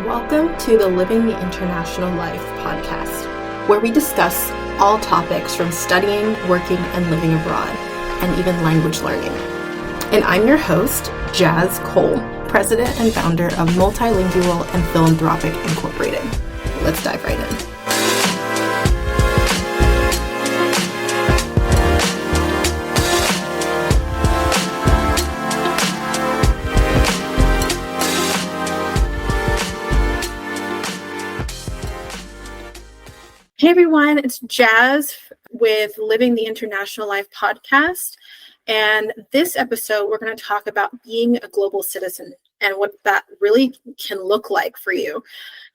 Welcome to the Living the International Life podcast, where we discuss all topics from studying, working, and living abroad, and even language learning. And I'm your host, Jazz Cole, president and founder of Multilingual and Philanthropic Incorporated. Let's dive right in. Hey everyone, it's Jazz with Living the International Life podcast. And this episode, we're going to talk about being a global citizen and what that really can look like for you.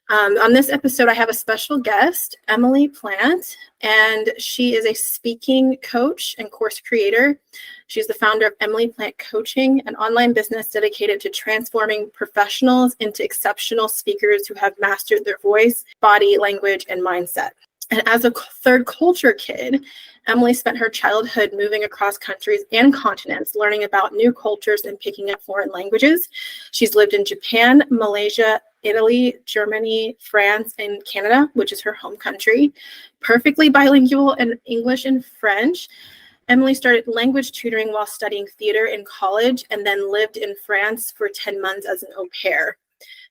On this episode, I have a special guest, Emilie Plante, and she is a speaking coach and course creator. She's the founder of Emilie Plante Coaching, an online business dedicated to transforming professionals into exceptional speakers who have mastered their voice, body, language, and mindset. And as a third culture kid, Emilie spent her childhood moving across countries and continents, learning about new cultures and picking up foreign languages. She's lived in Japan, Malaysia, Italy, Germany, France, and Canada, which is her home country. Perfectly bilingual in English and French. Emilie started language tutoring while studying theater in college and then lived in France for 10 months as an au pair.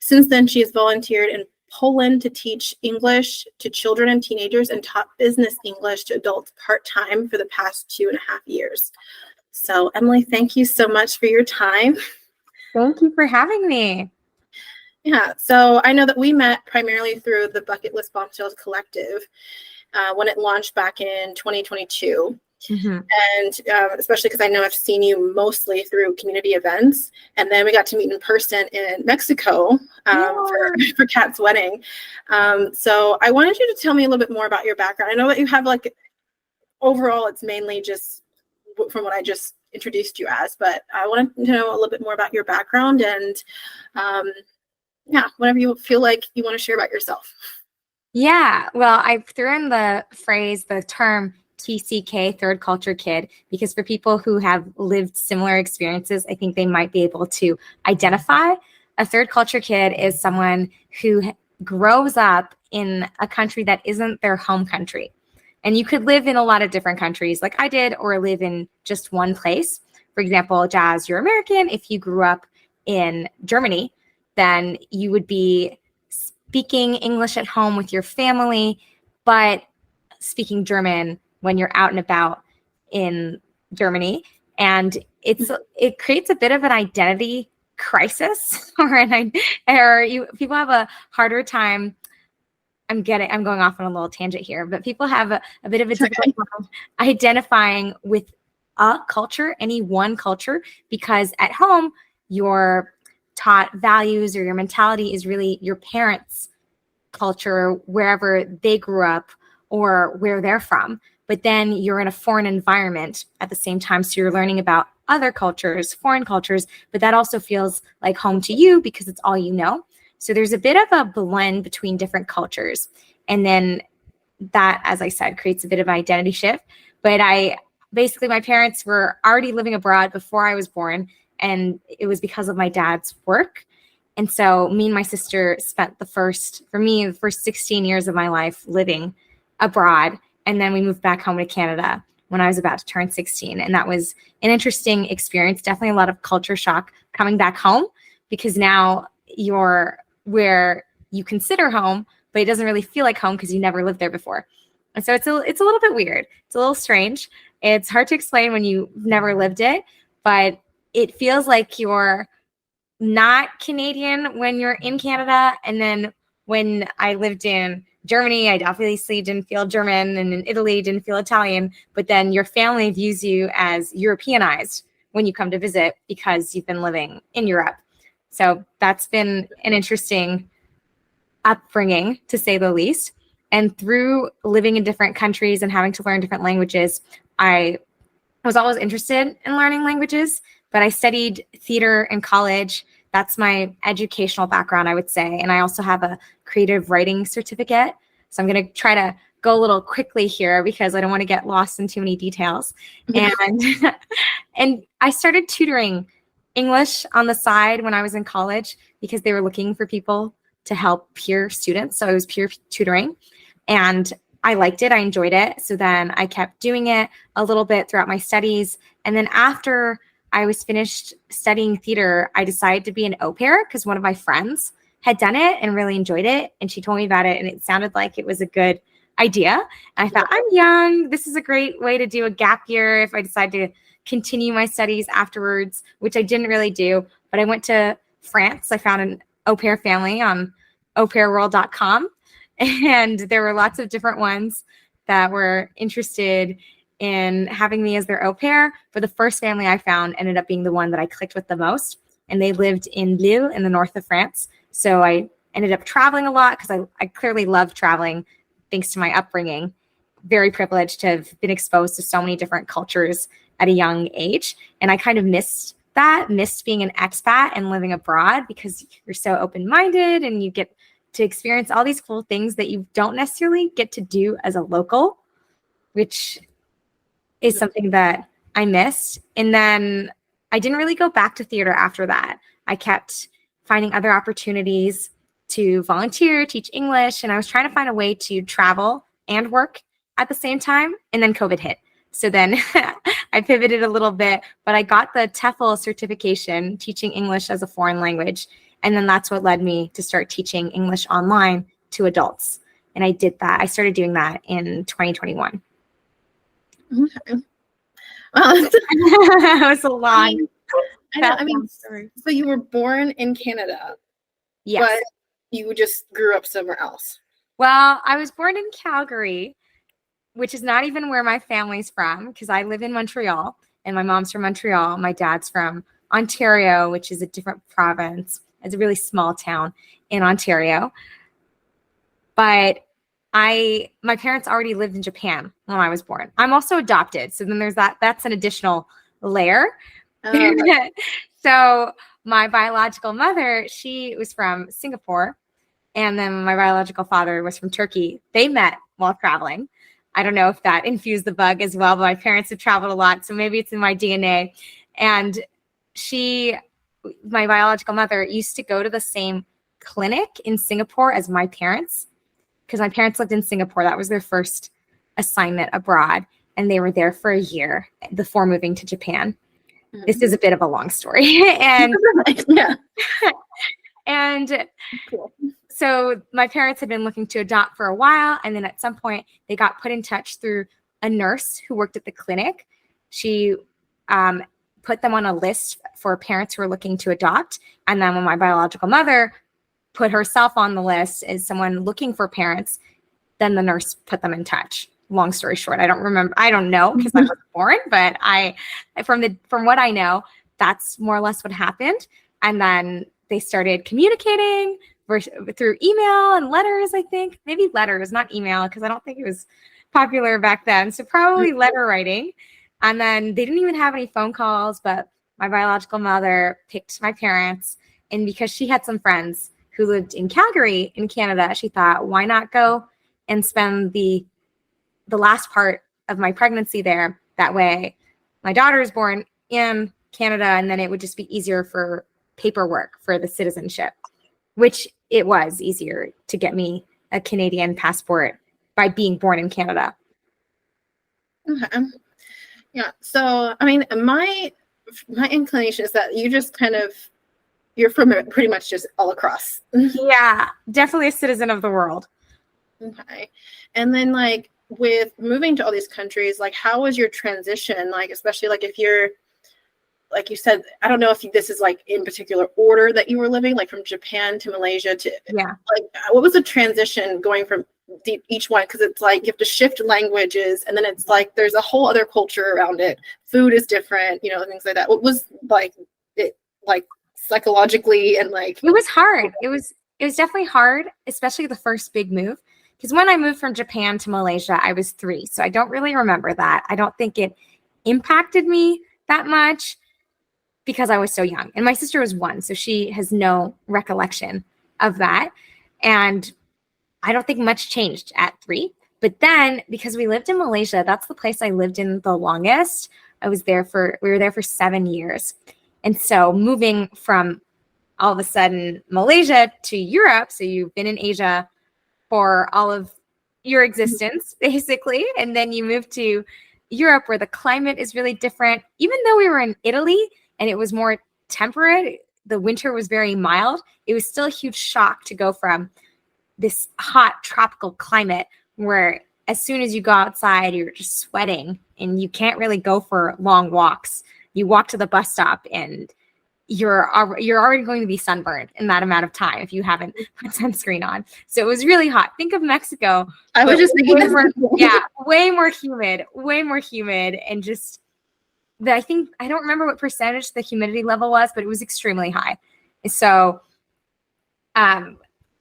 Since then, she has volunteered in Poland to teach English to children and teenagers and taught business English to adults part-time for the past 2.5 years. So Emilie, thank you so much for your time. Thank you for having me. Yeah, so I know that we met primarily through the Bucket List Bombshells Collective when it launched back in 2022. Mm-hmm. And especially because I know I've seen you mostly through community events. And then we got to meet in person in Mexico for Kat's wedding. So I wanted you to tell me a little bit more about your background. I know that you have overall, it's mainly just from what I just introduced you as, but I wanted to know a little bit more about your background and whatever you feel like you want to share about yourself. Yeah, well, I threw in the term TCK, third culture kid, because for people who have lived similar experiences, I think they might be able to identify. A third culture kid is someone who grows up in a country that isn't their home country. And you could live in a lot of different countries like I did, or live in just one place. For example, Jazz, you're American. If you grew up in Germany, then you would be speaking English at home with your family, but speaking German when you're out and about in Germany. And it creates a bit of an identity crisis, people have a harder time. I'm going off on a little tangent here, but people have a bit of a difficult time identifying with a culture, any one culture, because at home you're taught values or your mentality is really your parents' culture, wherever they grew up or where they're from. But then you're in a foreign environment at the same time. So you're learning about other cultures, foreign cultures, but that also feels like home to you because it's all you know. So there's a bit of a blend between different cultures. And then that, as I said, creates a bit of an identity shift. But my parents were already living abroad before I was born. And it was because of my dad's work. And so me and my sister spent the first 16 years of my life living abroad. And then we moved back home to Canada when I was about to turn 16. And that was an interesting experience. Definitely a lot of culture shock coming back home, because now you're where you consider home, but it doesn't really feel like home because you never lived there before. And so it's a little bit weird. It's a little strange. It's hard to explain when you've never lived it, but it feels like you're not Canadian when you're in Canada. And then when I lived in Germany, I obviously didn't feel German, and in Italy didn't feel Italian, but then your family views you as Europeanized when you come to visit because you've been living in Europe. So that's been an interesting upbringing, to say the least. And through living in different countries and having to learn different languages, I was always interested in learning languages, but I studied theater in college. That's my educational background, I would say. And I also have a creative writing certificate. So I'm going to try to go a little quickly here because I don't want to get lost in too many details. And I started tutoring English on the side when I was in college because they were looking for people to help peer students. So I was peer tutoring, and I liked it. I enjoyed it. So then I kept doing it a little bit throughout my studies. And then after I was finished studying theater, I decided to be an au pair because one of my friends had done it and really enjoyed it. And she told me about it, and it sounded like it was a good idea. And I thought, I'm young. This is a great way to do a gap year if I decide to continue my studies afterwards, which I didn't really do. But I went to France. I found an au pair family on aupairworld.com. And there were lots of different ones that were interested in having me as their au pair. But the first family I found ended up being the one that I clicked with the most. And they lived in Lille in the north of France. So I ended up traveling a lot because I clearly love traveling thanks to my upbringing. Very privileged to have been exposed to so many different cultures at a young age. And I kind of missed being an expat and living abroad because you're so open-minded and you get to experience all these cool things that you don't necessarily get to do as a local, which is something that I missed. And then I didn't really go back to theater after that. I kept finding other opportunities to volunteer, teach English, and I was trying to find a way to travel and work at the same time. And then COVID hit. So then I pivoted a little bit, but I got the TEFL certification teaching English as a foreign language. And then that's what led me to start teaching English online to adults. And I did that. I started doing that in 2021. Okay. It was a long. I mean, so you were born in Canada, Yes. but you just grew up somewhere else. Well, I was born in Calgary, which is not even where my family's from, because I live in Montreal and my mom's from Montreal. My dad's from Ontario, which is a different province. It's a really small town in Ontario. But my parents already lived in Japan when I was born. I'm also adopted. So then there's that's an additional layer. So my biological mother, she was from Singapore. And then my biological father was from Turkey. They met while traveling. I don't know if that infused the bug as well, but my parents have traveled a lot. So maybe it's in my DNA. And my biological mother used to go to the same clinic in Singapore as my parents, because my parents lived in Singapore. That was their first assignment abroad. And they were there for a year before moving to Japan. Mm-hmm. This is a bit of a long story. And yeah. And cool. So my parents had been looking to adopt for a while. And then at some point they got put in touch through a nurse who worked at the clinic. She put them on a list for parents who were looking to adopt. And then when my biological mother put herself on the list as someone looking for parents, then the nurse put them in touch. Long story short, I don't know because I was born, but from what I know, that's more or less what happened. And then they started communicating through email and letters, I think. Maybe letters, not email, because I don't think it was popular back then. So probably letter writing. And then they didn't even have any phone calls, but my biological mother picked my parents. And because she had some friends who lived in Calgary in Canada, she thought, why not go and spend the last part of my pregnancy there? That way my daughter is born in Canada, and then it would just be easier for paperwork for the citizenship, which it was easier to get me a Canadian passport by being born in Canada. Okay. Yeah. So, I mean, my inclination is that you're from pretty much just all across. Yeah, definitely a citizen of the world. Okay. And then like with moving to all these countries, like how was your transition? Like, especially like if you're, like you said, I don't know if this is like in particular order that you were living, like from Japan to Malaysia to, yeah. Like what was the transition going from each one? Because it's like you have to shift languages, and then it's like there's a whole other culture around it. Food is different, things like that. What was like it like psychologically and like? It was hard. It was definitely hard, especially the first big move. Because when I moved from Japan to Malaysia, I was 3. So I don't really remember that. I don't think it impacted me that much because I was so young. And my sister was 1, so she has no recollection of that. And I don't think much changed at 3. But then because we lived in Malaysia, that's the place I lived in the longest. We were there for 7 years. And so moving from all of a sudden Malaysia to Europe. So you've been in Asia for all of your existence, basically. And then you move to Europe where the climate is really different. Even though we were in Italy and it was more temperate, the winter was very mild, it was still a huge shock to go from this hot tropical climate where as soon as you go outside, you're just sweating and you can't really go for long walks. You walk to the bus stop and you're already going to be sunburned in that amount of time if you haven't put sunscreen on. So it was really hot. Think of Mexico. I was just thinking, way more humid, and just that I don't remember what percentage the humidity level was, but it was extremely high. So,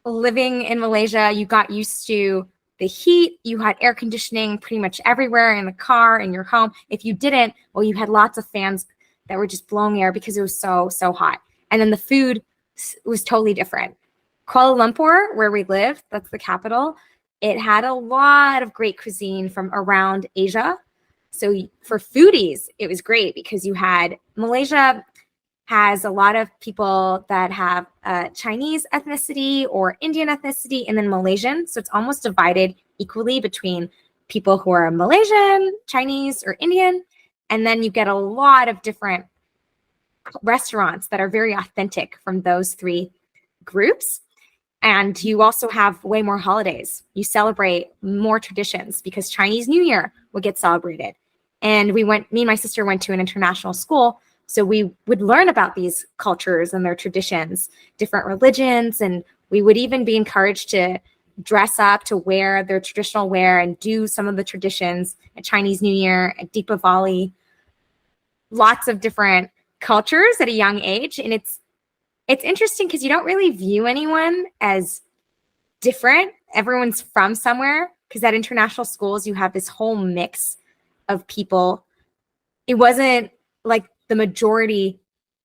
living in Malaysia, you got used to the heat. You had air conditioning pretty much everywhere in the car, in your home. If you didn't, well, you had lots of fans that were just blowing air because it was so hot. And then the food was totally different. Kuala Lumpur, where we lived, that's the capital, it had a lot of great cuisine from around Asia. So for foodies, it was great because you had Malaysia has a lot of people that have Chinese ethnicity or Indian ethnicity, and then Malaysian. So it's almost divided equally between people who are Malaysian, Chinese, or Indian. And then you get a lot of different restaurants that are very authentic from those three groups. And you also have way more holidays. You celebrate more traditions because Chinese New Year will get celebrated. And me and my sister went to an international school. So we would learn about these cultures and their traditions, different religions. And we would even be encouraged to dress up, to wear their traditional wear and do some of the traditions at Chinese New Year, at Deepavali, lots of different cultures at a young age. And it's interesting because you don't really view anyone as different. Everyone's from somewhere because at international schools, you have this whole mix of people. It wasn't like the majority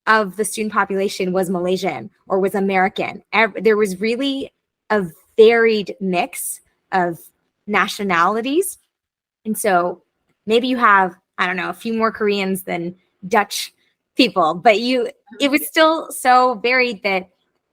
of the student population was Malaysian or was American. There was really a varied mix of nationalities. And so maybe you have, I don't know, a few more Koreans than Dutch people, but it was still so varied that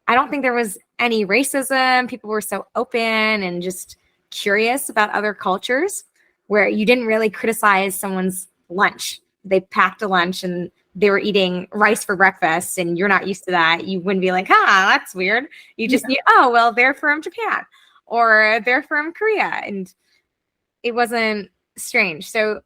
I don't think there was any racism. People were so open and just curious about other cultures where you didn't really criticize someone's lunch. They packed a lunch and they were eating rice for breakfast and you're not used to that. You wouldn't be like, that's weird. You just knew, well, they're from Japan or they're from Korea. And it wasn't strange. So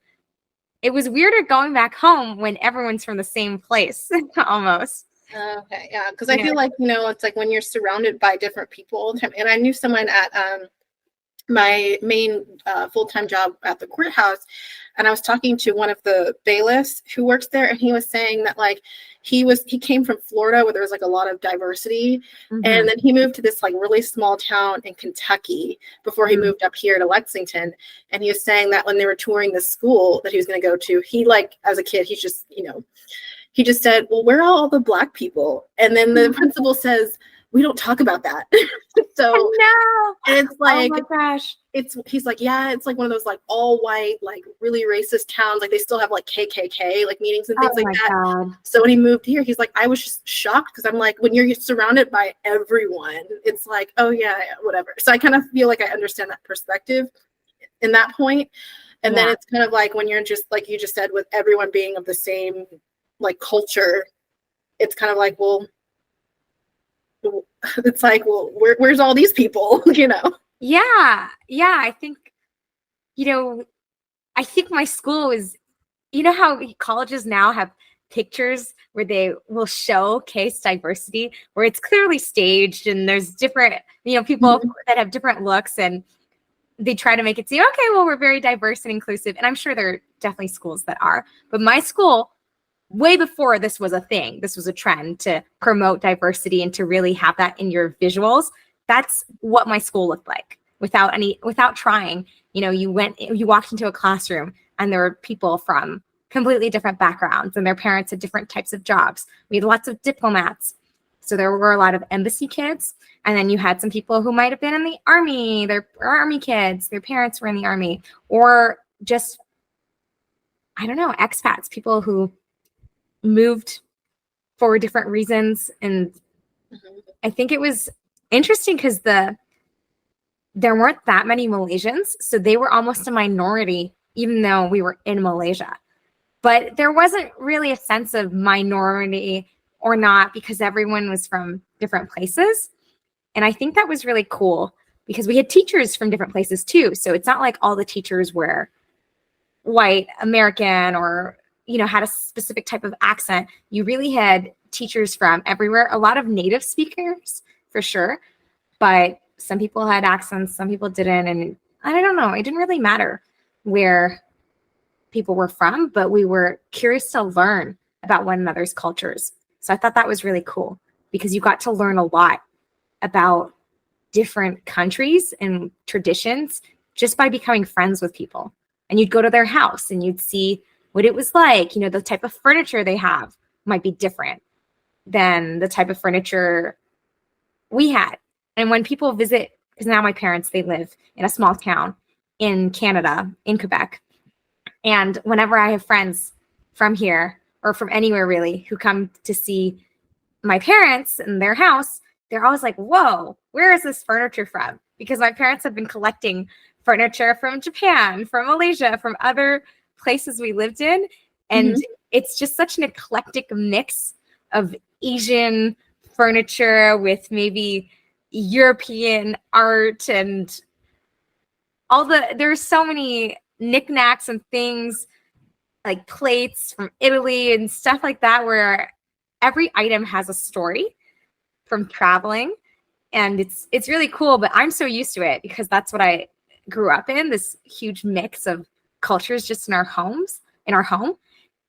it was weirder going back home when everyone's from the same place almost. Okay, yeah, because I feel like, it's like when you're surrounded by different people all the time. And I knew someone at my main full-time job at the courthouse, and I was talking to one of the bailiffs who works there, and he was saying that like he came from Florida where there was like a lot of diversity, and then he moved to this like really small town in Kentucky before he moved up here to Lexington. And he was saying that when they were touring the school that he was going to go to, he like as a kid, he just said, well, where are all the Black people? And then the principal says, we don't talk about that. So no. And it's like, oh my gosh, he's like, yeah, it's like one of those like all white, like really racist towns. Like they still have like KKK like meetings and things like that. God. So when he moved here, he's like, I was just shocked because I'm like, when you're surrounded by everyone, it's like, oh yeah, whatever. So I kind of feel like I understand that perspective in that point. And then it's kind of like when you're just like you just said, with everyone being of the same like culture, it's kind of like, well, it's like, well, where's all these people, Yeah. I think, I think my school is, how colleges now have pictures where they will showcase diversity, where it's clearly staged and there's different, people that have different looks, and they try to make it seem, okay, well, we're very diverse and inclusive. And I'm sure there are definitely schools that are, but my school, way before this was a thing, this was a trend to promote diversity and to really have that in your visuals. That's what my school looked like without trying. You walked into a classroom and there were people from completely different backgrounds and their parents had different types of jobs. We had lots of diplomats. So there were a lot of embassy kids. And then you had some people who might have been in the army, they're army kids, their parents were in the army, or just, I don't know, expats, people who moved for different reasons and I think it was interesting because there weren't that many Malaysians, so they were almost a minority, even though we were in Malaysia. But there wasn't really a sense of minority or not because everyone was from different places. And I think that was really cool because we had teachers from different places too. So it's not like all the teachers were white American or, had a specific type of accent. You really had teachers from everywhere, a lot of native speakers for sure. But some people had accents, some people didn't. And I don't know, it didn't really matter where people were from, but we were curious to learn about one another's cultures. So I thought that was really cool because you got to learn a lot about different countries and traditions just by becoming friends with people. And you'd go to their house and you'd see what it was like. The type of furniture they have might be different than the type of furniture we had. And when people visit, because now my parents, they live in a small town in Canada, in Quebec. And whenever I have friends from here or from anywhere really who come to see my parents and their house, they're always like, whoa, where is this furniture from? Because my parents have been collecting furniture from Japan, from Malaysia, from other places we lived in. And it's just such an eclectic mix of Asian furniture with maybe European art and there's so many knickknacks and things like plates from Italy and stuff like that, where every item has a story from traveling. And it's really cool, but I'm so used to it because that's what I grew up in, this huge mix of cultures just in our home.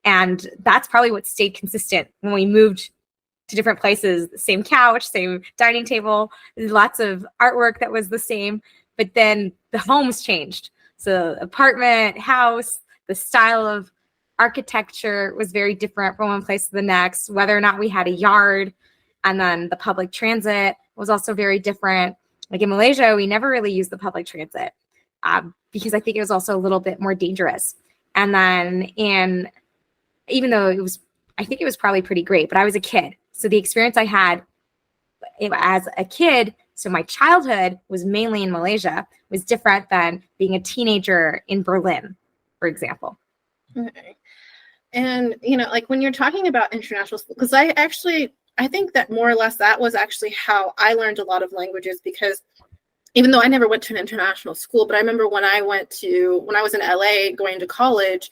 And that's probably what stayed consistent when we moved to different places, the same couch, same dining table, lots of artwork that was the same, but then the homes changed. So apartment, house, the style of architecture was very different from one place to the next, whether or not we had a yard. And then the public transit was also very different. Like in Malaysia, we never really used the public transit because I think it was also a little bit more dangerous. And then even though I think it was probably pretty great, but I was a kid. So the experience I had as a kid, so my childhood was mainly in Malaysia, was different than being a teenager in Berlin, for example. Okay. And, like when you're talking about international school, because I think that more or less that was actually how I learned a lot of languages, because even though I never went to an international school, but I remember when I was in LA going to college,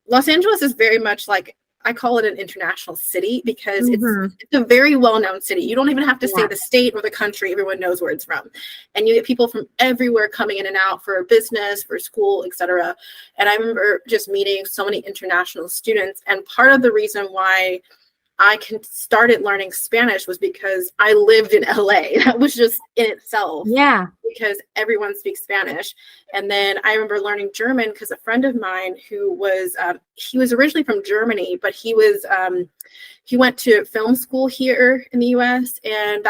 Los Angeles is very much like, I call it an international city because it's a very well-known city. You don't even have to say the state or the country. Everyone knows where it's from. And you get people from everywhere coming in and out for business, for school, etc. And I remember just meeting so many international students. And part of the reason why I started learning Spanish was because I lived in LA. That was just in itself. Yeah. Because everyone speaks Spanish. And then I remember learning German because a friend of mine who was, he was originally from Germany, but he went to film school here in the US, and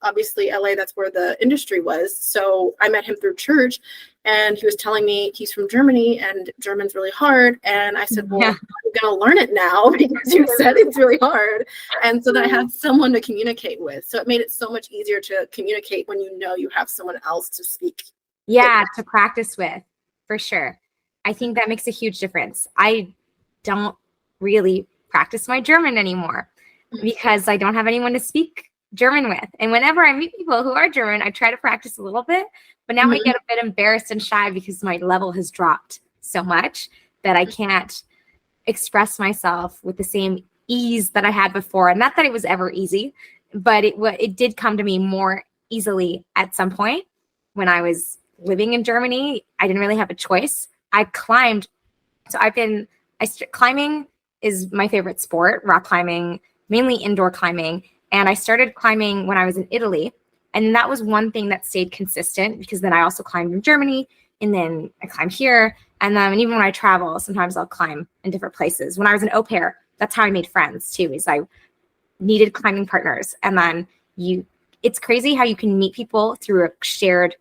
obviously LA, that's where the industry was. So I met him through church, and he was telling me he's from Germany and German's really hard. And I said, well, I'm going to learn it now because you said it's really hard. And so then I had someone to communicate with. So it made it so much easier to communicate when you have someone else to speak. Yeah, to practice with, for sure. I think that makes a huge difference. I don't really practice my German anymore because I don't have anyone to speak German with. And whenever I meet people who are German, I try to practice a little bit, but now I get a bit embarrassed and shy because my level has dropped so much that I can't express myself with the same ease that I had before. And not that it was ever easy, but it did come to me more easily at some point when I was living in Germany. I didn't really have a choice. I climbed. So climbing is my favorite sport, rock climbing, mainly indoor climbing. And I started climbing when I was in Italy. And that was one thing that stayed consistent because then I also climbed in Germany and then I climbed here. And then even when I travel, sometimes I'll climb in different places. When I was an au pair, that's how I made friends too, is I needed climbing partners. And then it's crazy how you can meet people through a shared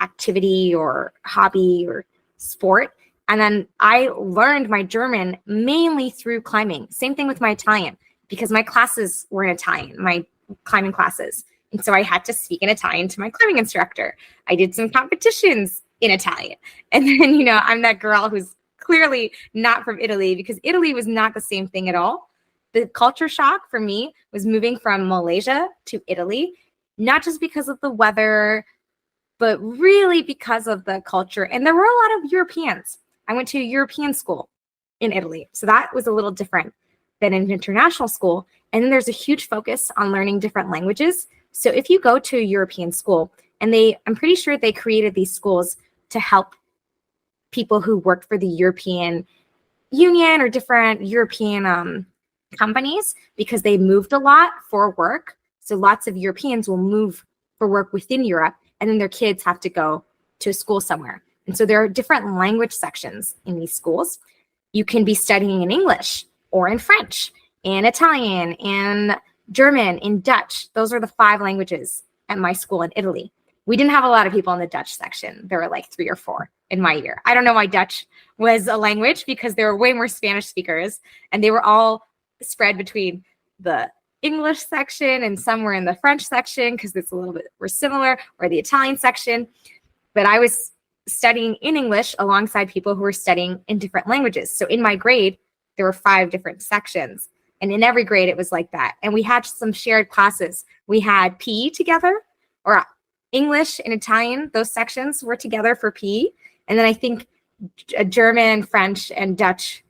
activity or hobby or sport. And then I learned my German mainly through climbing. Same thing with my Italian, because my classes were in Italian. My climbing classes. And so I had to speak in Italian to my climbing instructor. I did some competitions in Italian. And then, I'm that girl who's clearly not from Italy, because Italy was not the same thing at all. The culture shock for me was moving from Malaysia to Italy, not just because of the weather, but really because of the culture. And there were a lot of Europeans. I went to a European school in Italy. So that was a little different than an international school. And then there's a huge focus on learning different languages. So if you go to a European school, and I'm pretty sure they created these schools to help people who worked for the European Union or different European companies, because they moved a lot for work. So lots of Europeans will move for work within Europe, and then their kids have to go to a school somewhere. And so there are different language sections in these schools. You can be studying in English or in French, in Italian, in German, in Dutch. Those are the 5 languages at my school in Italy. We didn't have a lot of people in the Dutch section. There were like 3 or 4 in my year. I don't know why Dutch was a language, because there were way more Spanish speakers, and they were all spread between the English section, and some were in the French section because it's a little bit more similar, or the Italian section. But I was studying in English alongside people who were studying in different languages. So in my grade, there were 5 different sections. And in every grade, it was like that. And we had some shared classes. We had PE together, or English and Italian. Those sections were together for PE. And then I think German, French, and Dutch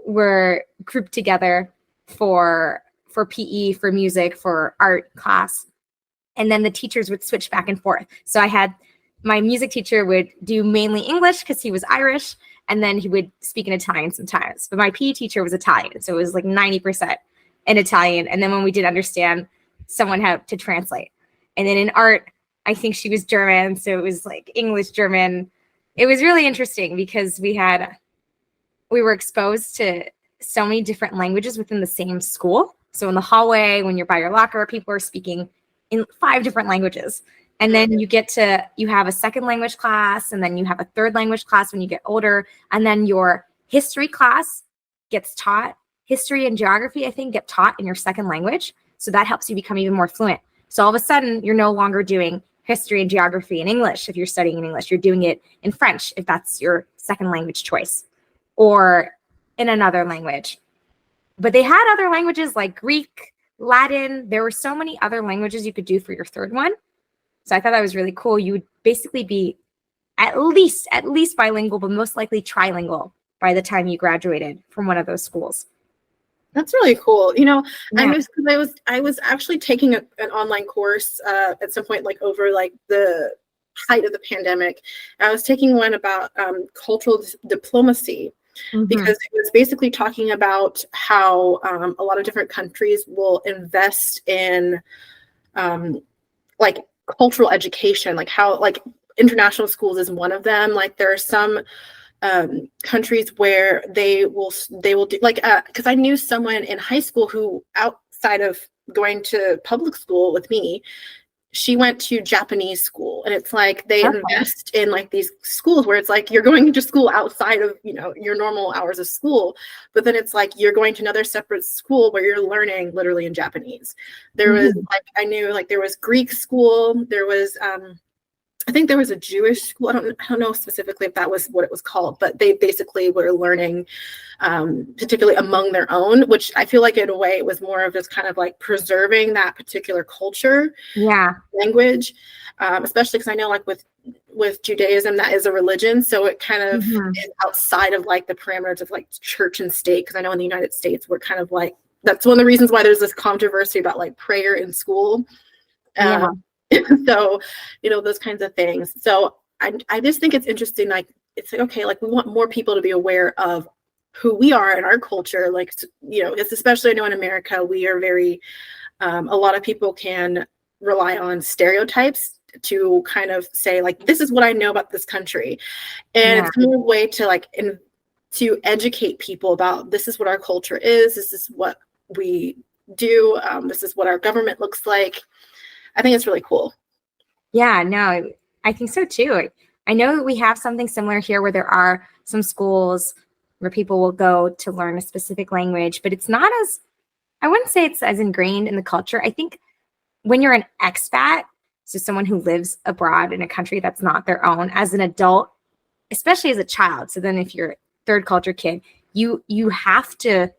were grouped together for PE, for music, for art class. And then the teachers would switch back and forth. So my music teacher would do mainly English because he was Irish, and then he would speak in Italian sometimes. But my PE teacher was Italian, so it was like 90% in Italian. And then when we did understand, someone had to translate. And then in art, I think she was German, so it was like English, German. It was really interesting because we were exposed to so many different languages within the same school. So in the hallway, when you're by your locker, people are speaking in 5 different languages. And then you have a second language class, and then you have a third language class when you get older. And then your history class gets taught. History and geography, I think, get taught in your second language. So that helps you become even more fluent. So all of a sudden, you're no longer doing history and geography in English if you're studying in English. You're doing it in French if that's your second language choice, or in another language. But they had other languages like Greek, Latin. There were so many other languages you could do for your third one. So I thought that was really cool. You would basically be at least bilingual, but most likely trilingual by the time you graduated from one of those schools. That's really cool. Yeah. I was actually taking an online course at some point, like over like the height of the pandemic. I was taking one about cultural diplomacy, because it was basically talking about how a lot of different countries will invest in like cultural education, like how like international schools is one of them. Like there are some countries where they will do like because I knew someone in high school who, outside of going to public school with me, she went to Japanese school, and it's like they invest in like these schools where it's like you're going to school outside of your normal hours of school, but then it's like you're going to another separate school where you're learning literally in Japanese. There was like I knew like there was Greek school, there was I think there was a Jewish school. I don't know specifically if that was what it was called, but they basically were learning, particularly among their own, which I feel like in a way it was more of just kind of like preserving that particular culture, language, especially because I know like with Judaism, that is a religion. So it kind of is outside of like the parameters of like church and state. Because I know in the United States, we're kind of like, that's one of the reasons why there's this controversy about like prayer in school. So, those kinds of things. So I just think it's interesting. Like, it's like, okay, like we want more people to be aware of who we are in our culture. Like, it's especially, I know in America, we are very, a lot of people can rely on stereotypes to kind of say like, this is what I know about this country. And it's more a way to like, to educate people about this is what our culture is. This is what we do. This is what our government looks like. I think it's really cool. Yeah, no, I think so too. I know that we have something similar here where there are some schools where people will go to learn a specific language, but it's not as, I wouldn't say it's as ingrained in the culture. I think when you're an expat, so someone who lives abroad in a country that's not their own, as an adult, especially as a child. So then if you're a third culture kid, you have to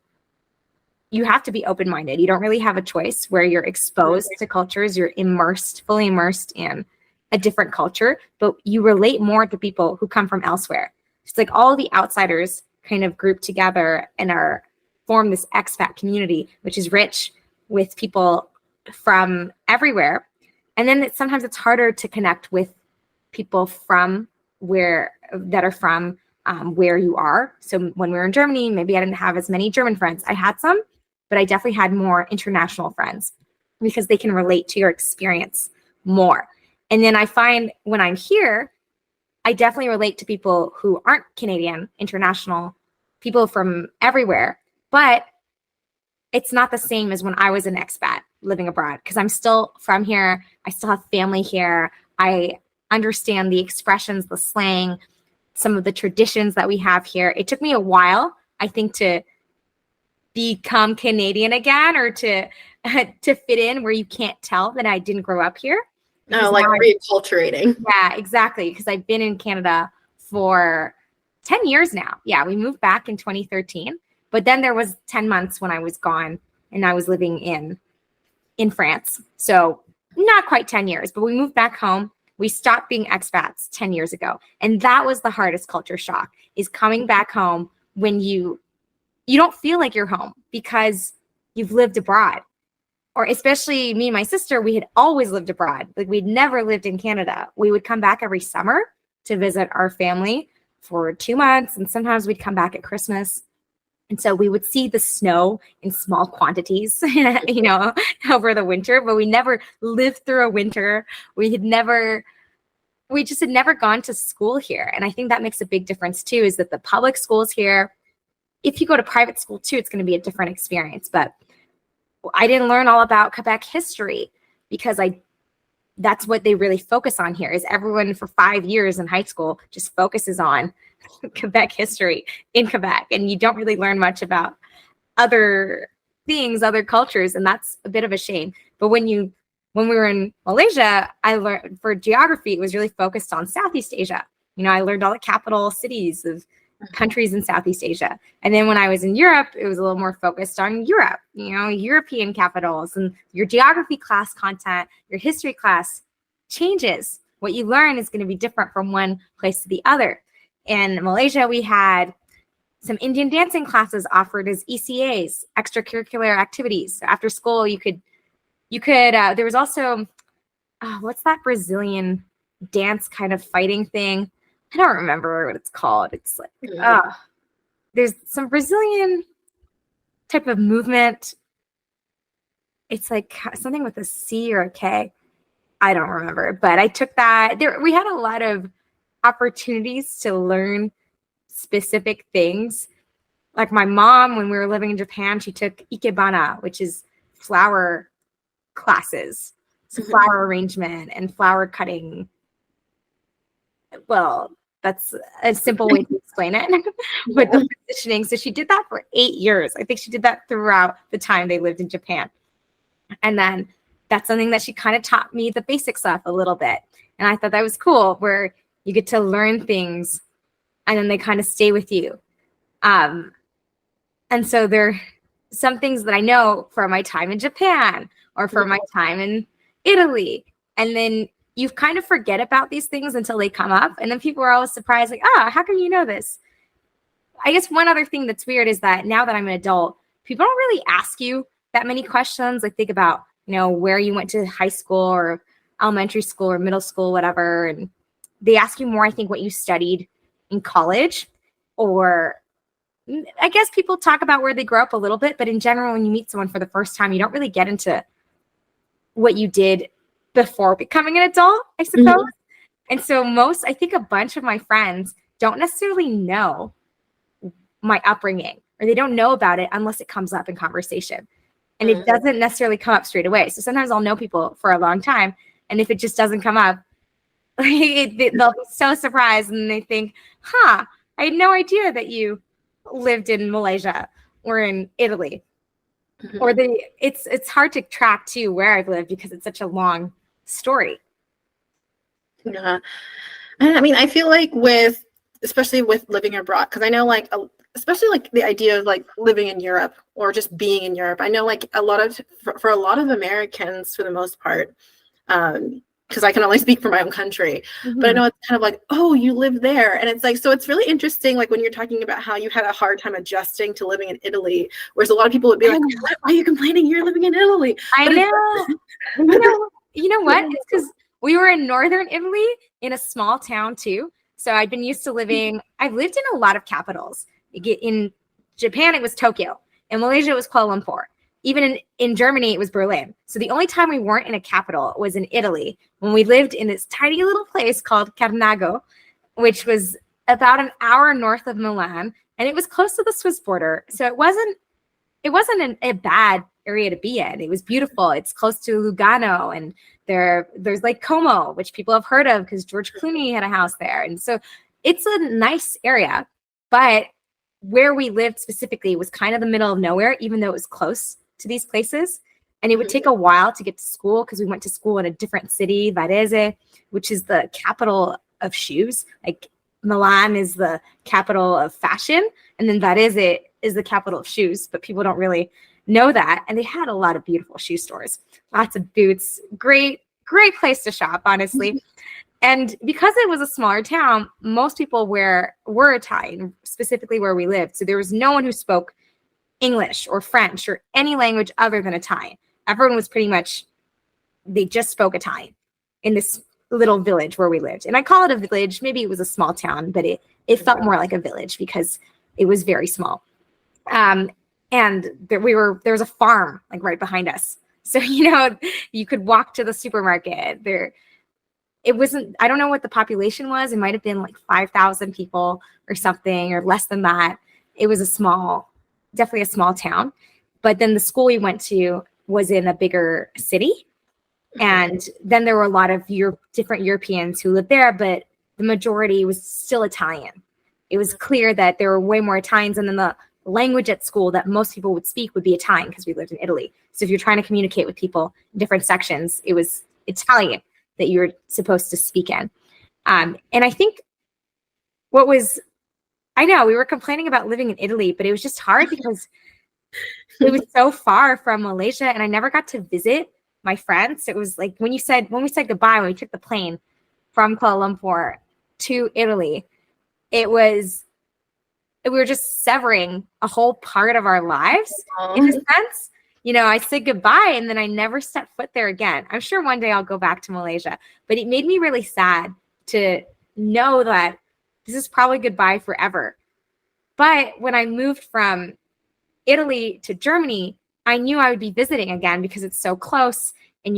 be open-minded. You don't really have a choice where you're exposed to cultures, you're fully immersed in a different culture, but you relate more to people who come from elsewhere. It's like all the outsiders kind of group together and form this expat community, which is rich with people from everywhere. And then sometimes it's harder to connect with people from where you are. So when we were in Germany, maybe I didn't have as many German friends. I had some, but I definitely had more international friends because they can relate to your experience more. And then I find when I'm here, I definitely relate to people who aren't Canadian, international, people from everywhere, but it's not the same as when I was an expat living abroad because I'm still from here. I still have family here. I understand the expressions, the slang, some of the traditions that we have here. It took me a while, I think, to become Canadian again or to fit in where you can't tell that I didn't grow up here. No, like reacculturating. Yeah, exactly. Because I've been in Canada for 10 years now. Yeah, we moved back in 2013. But then there was 10 months when I was gone and I was living in France. So not quite 10 years, but we moved back home. We stopped being expats 10 years ago. And that was the hardest culture shock, is coming back home when you don't feel like you're home because you've lived abroad. Or especially me and my sister, we had always lived abroad. Like we'd never lived in Canada. We would come back every summer to visit our family for 2 months. And sometimes we'd come back at Christmas. And so we would see the snow in small quantities, over the winter, but we never lived through a winter. We just had never gone to school here. And I think that makes a big difference too, is that the public schools here, if you go to private school too, it's going to be a different experience. But I didn't learn all about Quebec history because that's what they really focus on here, is everyone for 5 years in high school just focuses on Quebec history in Quebec. And you don't really learn much about other things, other cultures. And that's a bit of a shame. But when we were in Malaysia, I learned for geography, it was really focused on Southeast Asia. I learned all the capital cities of countries in Southeast Asia. And then when I was in Europe, it was a little more focused on Europe, European capitals, and your geography class content, your history class changes. What you learn is going to be different from one place to the other. In Malaysia, we had some Indian dancing classes offered as ECAs, extracurricular activities. So after school, you could, there was also, what's that Brazilian dance kind of fighting thing? I don't remember what it's called. It's like, there's some Brazilian type of movement. It's like something with a C or a K. I don't remember, but I took that. We had a lot of opportunities to learn specific things. Like my mom, when we were living in Japan, she took ikebana, which is flower classes. So flower arrangement and flower cutting. Well, that's a simple way to explain it. But the positioning. So she did that for 8 years. I think she did that throughout the time they lived in Japan. And then that's something that she kind of taught me the basic stuff a little bit. And I thought that was cool, where you get to learn things and then they kind of stay with you. And so there are some things that I know from my time in Japan or from my time in Italy. And then you kind of forget about these things until they come up. And then people are always surprised, like, how come you know this? I guess one other thing that's weird is that now that I'm an adult, people don't really ask you that many questions. Like think about, where you went to high school or elementary school or middle school, whatever. And they ask you more, I think, what you studied in college, or I guess people talk about where they grew up a little bit, but in general, when you meet someone for the first time, you don't really get into what you did before becoming an adult, I suppose. And so I think a bunch of my friends don't necessarily know my upbringing, or they don't know about it unless it comes up in conversation. And it doesn't necessarily come up straight away. So sometimes I'll know people for a long time, and if it just doesn't come up, they'll be so surprised and they think, I had no idea that you lived in Malaysia or in Italy. or it's hard to track too where I've lived because it's such a long story. Yeah. And I mean, I feel like especially with living abroad, because I know like, especially like the idea of like living in Europe or just being in Europe, I know like for a lot of Americans, for the most part, because I can only speak for my own country, but I know it's kind of like, oh, you live there. And it's like, so it's really interesting, like when you're talking about how you had a hard time adjusting to living in Italy, whereas a lot of people would be like, why are you complaining? You're living in Italy. I know. You know what? It's because we were in northern Italy in a small town too. So I've been used to I've lived in a lot of capitals. In Japan, it was Tokyo. In Malaysia, it was Kuala Lumpur. Even in Germany, it was Berlin. So the only time we weren't in a capital was in Italy, when we lived in this tiny little place called Carnago, which was about an hour north of Milan. And it was close to the Swiss border. So it wasn't a bad area to be in. It was beautiful. It's close to Lugano, and there's Lake Como, which people have heard of because George Clooney had a house there. And so it's a nice area, but where we lived specifically was kind of the middle of nowhere, even though it was close to these places. And it would take a while to get to school because we went to school in a different city, Varese, which is the capital of shoes. Like Milan is the capital of fashion, and then Varese is the capital of shoes, but people don't really know that. And they had a lot of beautiful shoe stores, lots of boots, great place to shop, honestly. And because it was a smaller town, most people were Italian, specifically where we lived. So there was no one who spoke English or French or any language other than Italian. Everyone was they just spoke Italian in this little village where we lived. And I call it a village. Maybe it was a small town, but it felt more like a village because it was very small. And there was a farm like right behind us. So, you could walk to the supermarket there. It wasn't, I don't know what the population was. It might've been like 5,000 people or something, or less than that. It was definitely a small town. But then the school we went to was in a bigger city. And then there were a lot of different Europeans who lived there, but the majority was still Italian. It was clear that there were way more Italians, and then the language at school that most people would speak would be Italian because we lived in Italy. So if you're trying to communicate with people in different sections, it was Italian that you were supposed to speak in. And I think I know we were complaining about living in Italy, but it was just hard because it was so far from Malaysia, and I never got to visit my friends. It was like when we said goodbye, when we took the plane from Kuala Lumpur to Italy, we were just severing a whole part of our lives in a sense. I said goodbye, and then I never stepped foot there again. I'm sure one day I'll go back to Malaysia, but it made me really sad to know that this is probably goodbye forever. But when I moved from Italy to Germany, I knew I would be visiting again because it's so close, and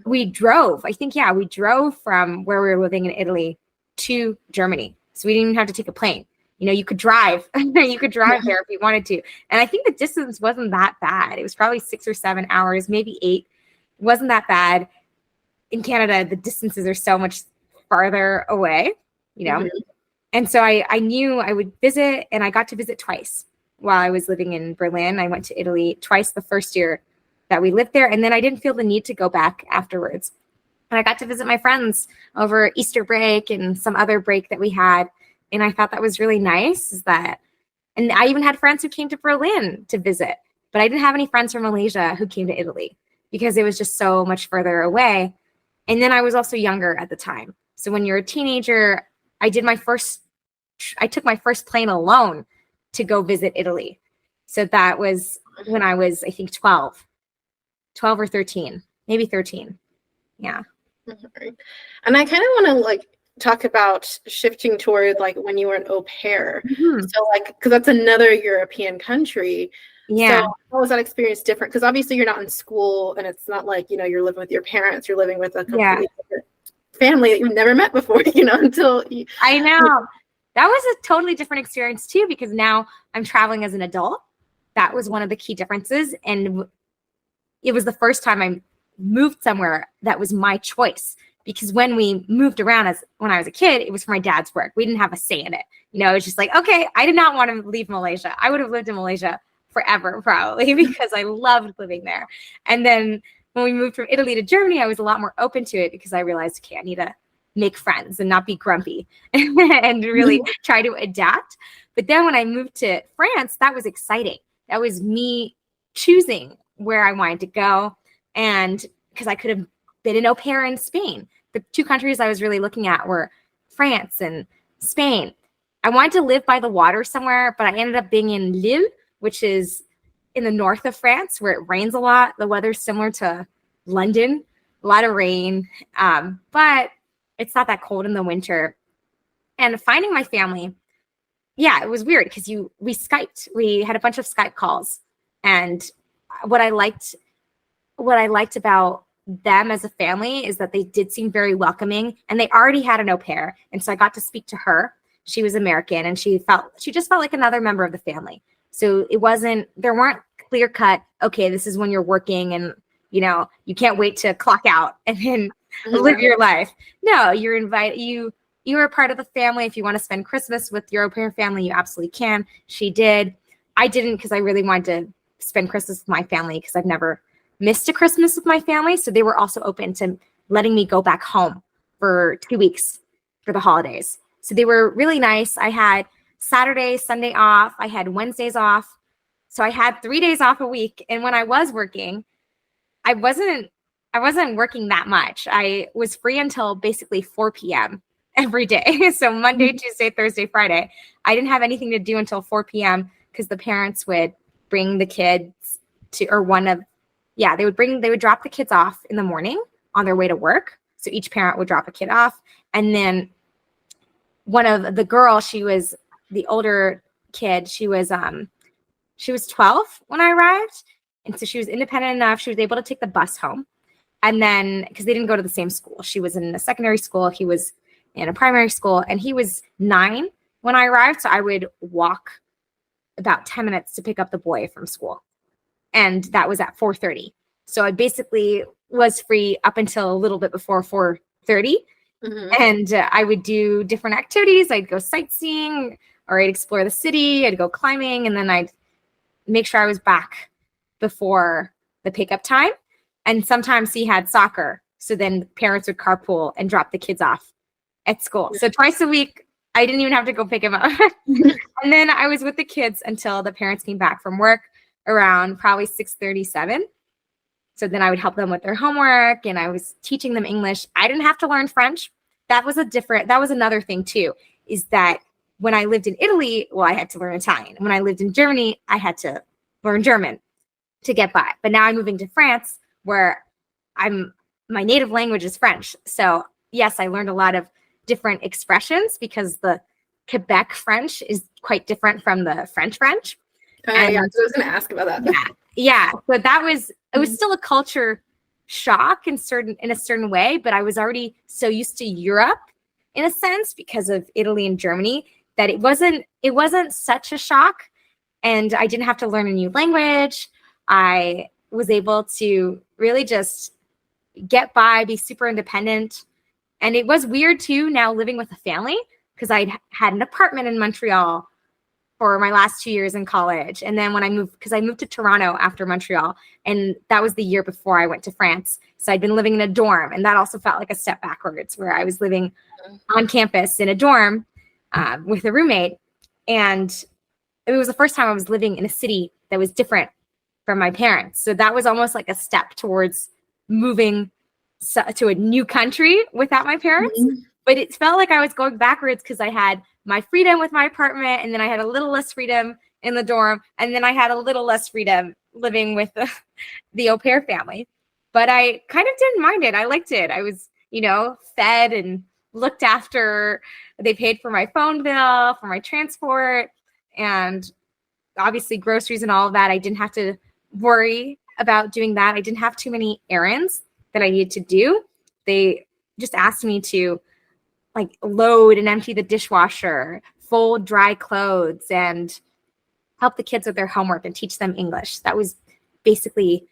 we drove from where we were living in Italy to Germany. So we didn't even have to take a plane. You could drive. You could drive there if you wanted to. And I think the distance wasn't that bad. It was probably 6 or 7 hours, maybe 8. It wasn't that bad. In Canada, the distances are so much farther away, And so I knew I would visit, and I got to visit twice while I was living in Berlin. I went to Italy twice the first year that we lived there, and then I didn't feel the need to go back afterwards. And I got to visit my friends over Easter break and some other break that we had. And I thought that was really nice, and I even had friends who came to Berlin to visit, but I didn't have any friends from Malaysia who came to Italy because it was just so much further away. And then I was also younger at the time. So when you're a teenager, I took my first plane alone to go visit Italy. So that was when I was, I think, 12 or 13, maybe 13. Yeah. And I kind of want to talk about shifting toward when you were an au pair. So because that's another European country. Yeah. So how was that experience different? Because obviously you're not in school, and it's not like, you're living with your parents, you're living with a completely different family that you've never met before, until I know. That was a totally different experience too, because now I'm traveling as an adult. That was one of the key differences. And it was the first time I moved somewhere that was my choice. Because when we moved around when I was a kid, it was for my dad's work. We didn't have a say in it. It was just like, okay, I did not want to leave Malaysia. I would have lived in Malaysia forever probably because I loved living there. And then when we moved from Italy to Germany, I was a lot more open to it because I realized, okay, I need to make friends and not be grumpy and really try to adapt. But then when I moved to France, that was exciting. That was me choosing where I wanted to go. And because I could have been an au pair in Spain. The two countries I was really looking at were France and Spain. I wanted to live by the water somewhere, but I ended up being in Lille, which is in the north of France, where it rains a lot. The weather's similar to London, a lot of rain, but it's not that cold in the winter. And finding my family, yeah, it was weird because we Skyped. We had a bunch of Skype calls. And what I liked about them as a family is that they did seem very welcoming, and they already had an au pair. And so I got to speak to her. She was American, and she just felt like another member of the family. So there weren't clear cut, okay, this is when you're working and, you can't wait to clock out and then live your life. No, you're invited. You are a part of the family. If you want to spend Christmas with your au pair family, you absolutely can. She did. I didn't because I really wanted to spend Christmas with my family because I've never missed a Christmas with my family. So they were also open to letting me go back home for 2 weeks for the holidays. So they were really nice. I had Saturday, Sunday off. I had Wednesdays off. So I had 3 days off a week. And when I was working, I wasn't working that much. I was free until basically 4 p.m. every day. So Monday, Tuesday, Thursday, Friday. I didn't have anything to do until 4 p.m. because the parents would bring the kids they would drop the kids off in the morning on their way to work. So each parent would drop a kid off. And then one of the girls, she was the older kid. She was 12 when I arrived. And so she was independent enough. She was able to take the bus home. And then, because they didn't go to the same school, she was in a secondary school. He was in a primary school, and he was 9 when I arrived. So I would walk about 10 minutes to pick up the boy from school. And that was at 4:30. So I basically was free up until a little bit before 4:30. And I would do different activities. I'd go sightseeing, or I'd explore the city. I'd go climbing, and then I'd make sure I was back before the pickup time. And sometimes he had soccer. So then parents would carpool and drop the kids off at school. So twice a week, I didn't even have to go pick him up. And then I was with the kids until the parents came back from work around probably 6:37. So then I would help them with their homework, and I was teaching them English. I didn't have to learn French. That was another thing too, is that when I lived in Italy, I had to learn Italian. When I lived in Germany, I had to learn German to get by. But now I'm moving to France, where my native language is French. So yes, I learned a lot of different expressions because the Quebec French is quite different from the French French. Yeah, so I was going to ask about that. Yeah. But it was still a culture shock in a certain way, but I was already so used to Europe in a sense because of Italy and Germany that it wasn't such a shock. And I didn't have to learn a new language. I was able to really just get by, be super independent. And it was weird too, now living with a family, because I had an apartment in Montreal for my last 2 years in college. And then when I moved to Toronto after Montreal, and that was the year before I went to France. So I'd been living in a dorm, and that also felt like a step backwards, where I was living on campus in a dorm with a roommate. And it was the first time I was living in a city that was different from my parents. So that was almost like a step towards moving to a new country without my parents. But it felt like I was going backwards because I had my freedom with my apartment, and then I had a little less freedom in the dorm, and then I had a little less freedom living with the au pair family. But I kind of didn't mind it. I liked it. I was, fed and looked after. They paid for my phone bill, for my transport, and obviously groceries and all of that. I didn't have to worry about doing that. I didn't have too many errands that I needed to do. They just asked me to load and empty the dishwasher, fold dry clothes, and help the kids with their homework and teach them English. That was basically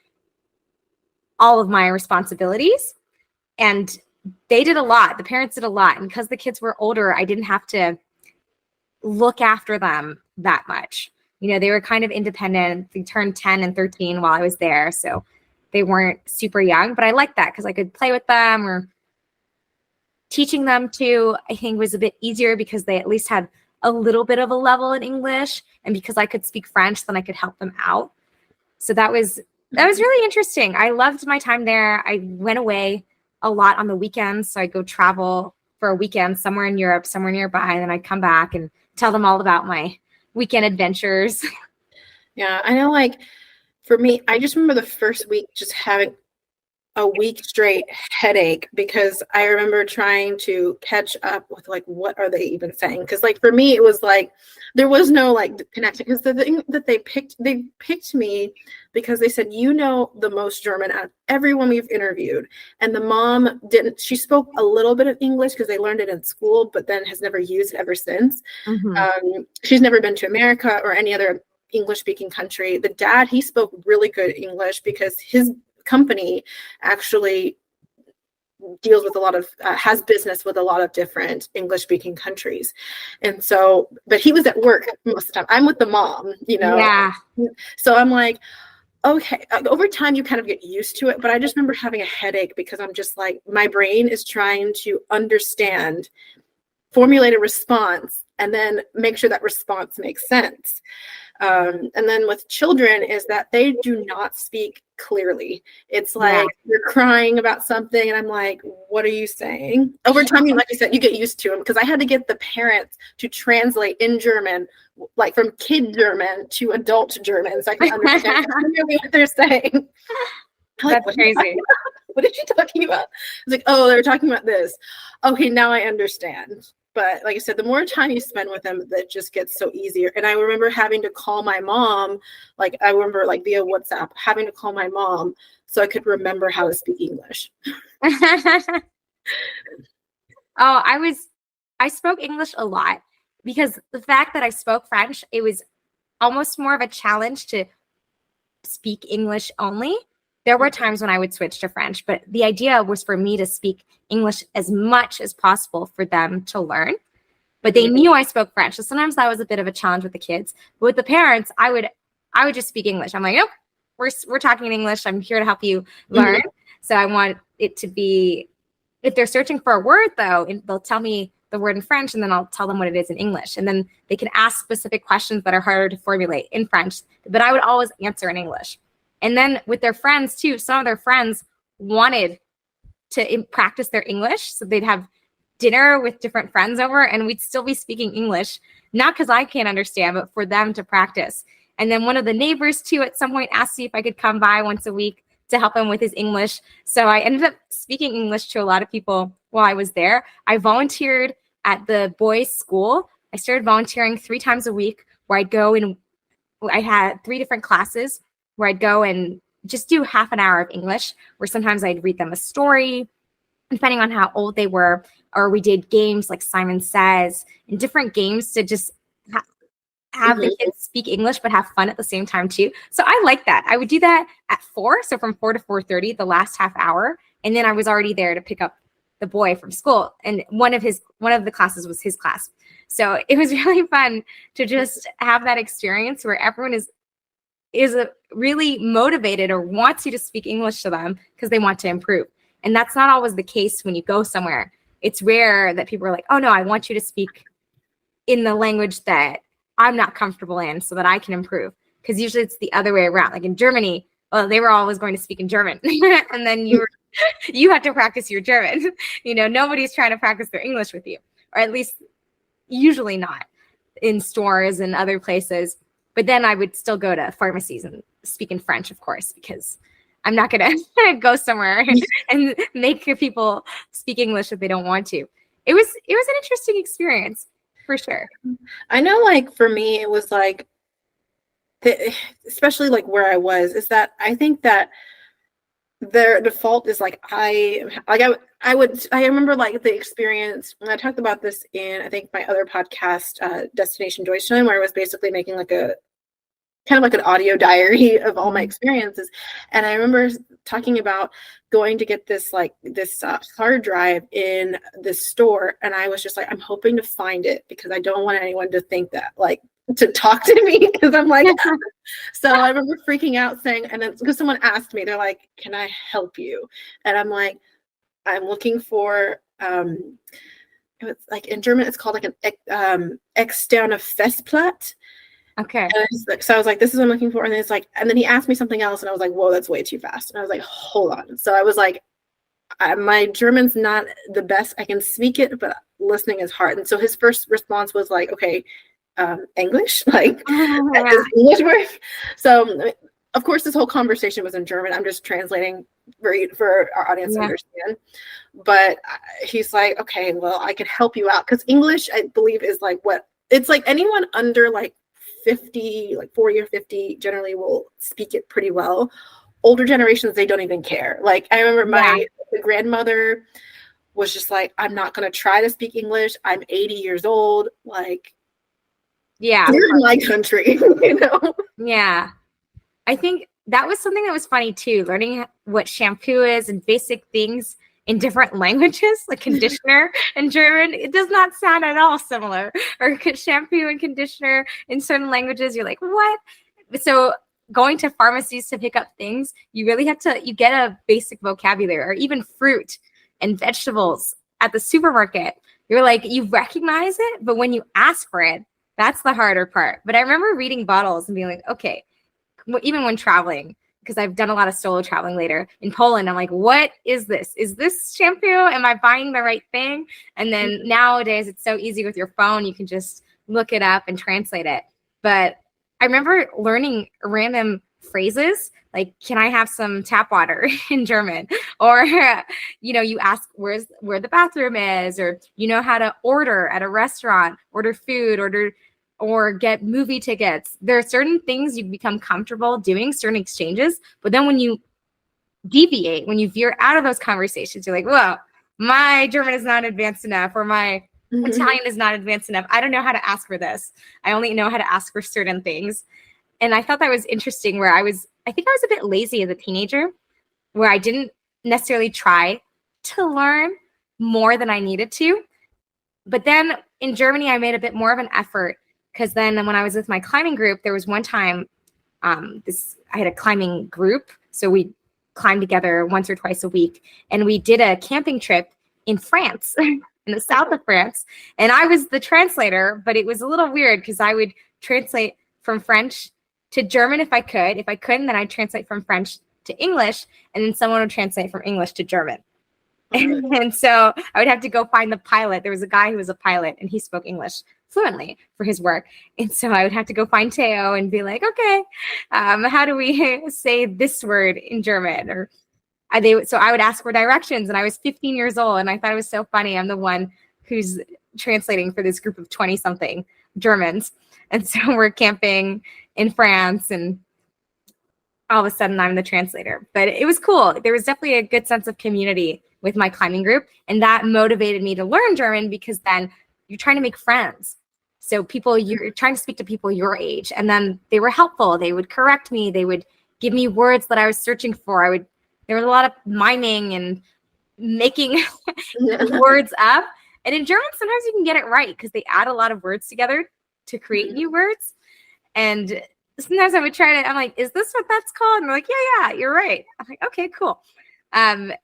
all of my responsibilities. And they did a lot. The parents did a lot. And because the kids were older, I didn't have to look after them that much. They were kind of independent. They turned 10 and 13 while I was there. So they weren't super young, but I liked that because I could play with them, or teaching them too, I think was a bit easier because they at least had a little bit of a level in English. And because I could speak French, then I could help them out. So that was really interesting. I loved my time there. I went away a lot on the weekends. So I'd go travel for a weekend somewhere in Europe, somewhere nearby, and then I'd come back and tell them all about my weekend adventures. Yeah, I know, like, for me, I just remember the first week just having a week straight headache because I remember trying to catch up with, like, what are they even saying? Because, like, for me, it was like there was no, like, connection. Because the thing that they picked me because they said, the most German out of everyone we've interviewed. And the mom didn't, she spoke a little bit of English because they learned it in school, but then has never used it ever since. She's never been to America or any other English-speaking country. The dad, he spoke really good English because his company actually deals with a lot of has business with a lot of different English-speaking countries. And so, but he was at work most of the time. I'm with the mom, Yeah. So I'm like, okay, over time you kind of get used to it, but I just remember having a headache because I'm just like, my brain is trying to understand, formulate a response, and then make sure that response makes sense. And then with children is that they do not speak clearly. It's like you're crying about something and I'm like, what are you saying? Over time, like you said, you get used to them because I had to get the parents to translate in German, like from kid German to adult German, so I can understand clearly what they're saying. That's like, crazy. What is she talking about? It's like, oh, they were talking about this. Okay, now I understand. But like I said, the more time you spend with them, that just gets so easier. And I remember having to call my mom, like I remember like via WhatsApp, having to call my mom so I could remember how to speak English. I spoke English a lot because the fact that I spoke French, it was almost more of a challenge to speak English only. There were times when I would switch to French, but the idea was for me to speak English as much as possible for them to learn. But they knew I spoke French. So sometimes that was a bit of a challenge with the kids. But with the parents, I would just speak English. I'm like, nope, we're talking in English. I'm here to help you learn. So I want it to be, if they're searching for a word though, they'll tell me the word in French and then I'll tell them what it is in English. And then they can ask specific questions that are harder to formulate in French, but I would always answer in English. And then with their friends too, some of their friends wanted to practice their English. So they'd have dinner with different friends over and we'd still be speaking English, not because I can't understand, but for them to practice. And then one of the neighbors too, at some point asked me if I could come by once a week to help him with his English. So I ended up speaking English to a lot of people while I was there. I volunteered at the boys' school. I started volunteering 3 times a week where I'd go and I had 3 different classes where I'd go and just do half an hour of English, where sometimes I'd read them a story, depending on how old they were, or we did games like Simon Says and different games to just have the kids speak English, but have fun at the same time too. So I like that. I would do that at 4. So from 4 to 4:30, the last half hour. And then I was already there to pick up the boy from school. And one of the classes was his class. So it was really fun to just have that experience where everyone is really motivated or wants you to speak English to them because they want to improve. And that's not always the case when you go somewhere. It's rare that people are like, oh no, I want you to speak in the language that I'm not comfortable in so that I can improve. Because usually it's the other way around. Like in Germany, well, they were always going to speak in German. And then you had to practice your German. Nobody's trying to practice their English with you, or at least usually not in stores and other places. But then I would still go to pharmacies and speak in French, of course, because I'm not going to go somewhere and make people speak English if they don't want to. It was an interesting experience for sure. I know, like for me, it was like, especially like where I was, is that I think that their default is like I remember like the experience, and I talked about this in I think my other podcast, Destination Deutschland, where I was basically making like a kind of like an audio diary of all my experiences. And I remember talking about going to get this hard drive in this store, and I was just like, I'm hoping to find it because I don't want anyone to think that like to talk to me, because I'm like so I remember freaking out saying, and then because someone asked me, they're like, can I help you? And I'm like, I'm looking for it's like in German it's called like an externe Festplatte. Okay. So I was like, this is what I'm looking for. And then it's like, and then he asked me something else, and I was like, whoa, that's way too fast. And I was like, hold on. So I was like, my German's not the best. I can speak it, but listening is hard. And so his first response was like, okay, English, like does English work? So of course, this whole conversation was in German. I'm just translating for our audience to understand. But he's like, okay, well, I can help you out, because English, I believe, is like it's like anyone under like 50, like 40 or 50 generally will speak it pretty well. Older generations, they don't even care. Like I remember my grandmother was just like, I'm not going to try to speak English. I'm 80 years old. Like, you're in my country, you know? Yeah. I think that was something that was funny too, learning what shampoo is and basic things in different languages, like conditioner in German. It does not sound at all similar. Or shampoo and conditioner in certain languages, you're like, what? So going to pharmacies to pick up things, you really have to, you get a basic vocabulary, or even fruit and vegetables at the supermarket. You're like, you recognize it, but when you ask for it, that's the harder part. But I remember reading bottles and being like, okay, even when traveling, because I've done a lot of solo traveling later in Poland, I'm like, what is this? Is this shampoo? Am I buying the right thing? And then nowadays it's so easy with your phone. You can just look it up and translate it. But I remember learning random phrases like, can I have some tap water in German? Or, you ask where the bathroom is, or you know how to order at a restaurant, order food, or get movie tickets. There are certain things you become comfortable doing, certain exchanges, but then when you deviate, when you veer out of those conversations, you're like, well, my German is not advanced enough, or my Italian is not advanced enough. I don't know how to ask for this. I only know how to ask for certain things. And I thought that was interesting, where I think I was a bit lazy as a teenager, where I didn't necessarily try to learn more than I needed to. But then in Germany, I made a bit more of an effort, because then when I was with my climbing group, there was one time I had a climbing group. So we climbed together once or twice a week. And we did a camping trip in France, in the south of France. And I was the translator, but it was a little weird because I would translate from French to German if I could. If I couldn't, then I'd translate from French to English. And then someone would translate from English to German. And so I would have to go find the pilot. There was a guy who was a pilot, and he spoke English fluently for his work. And so I would have to go find Theo and be like, okay, how do we say this word in German? Or so I would ask for directions, and I was 15 years old, and I thought it was so funny. I'm the one who's translating for this group of 20-something Germans. And so we're camping in France, and all of a sudden I'm the translator. But it was cool. There was definitely a good sense of community with my climbing group, and that motivated me to learn German, because then you're trying to make friends. So you're trying to speak to people your age, and then they were helpful. They would correct me. They would give me words that I was searching for. There was a lot of miming and making words up. And in German, sometimes you can get it right, because they add a lot of words together to create new words. And sometimes I would I'm like, is this what that's called? And they're like, yeah, you're right. I'm like, okay, cool. And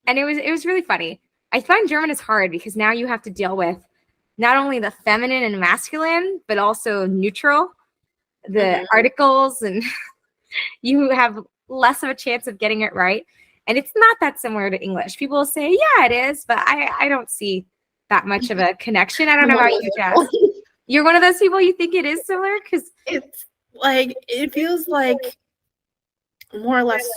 it was really funny. I find German is hard, because now you have to deal with not only the feminine and masculine, but also neutral, the articles, and you have less of a chance of getting it right. And it's not that similar to English. People will say, yeah, it is, but I don't see that much of a connection. I don't know about you, Jess. You're one of those people, you think it is similar? Because it's like, it feels like more or less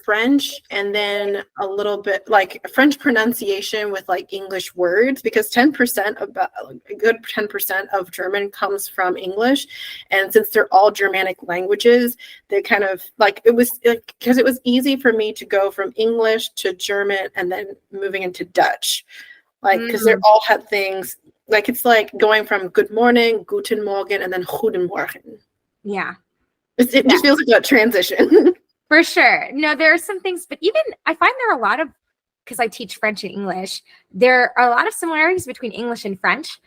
French, and then a little bit like French pronunciation with like English words, because 10% a good 10% of German comes from English. And since they're all Germanic languages, they kind of like, it was because it was easy for me to go from English to German and then moving into Dutch, like, because they all had things like, it's like going from good morning, guten Morgen, and then guten Morgen. Yeah. It just feels like a transition. For sure. No, there are some things, but even I find there are a lot of, because I teach French and English, there are a lot of similarities between English and French,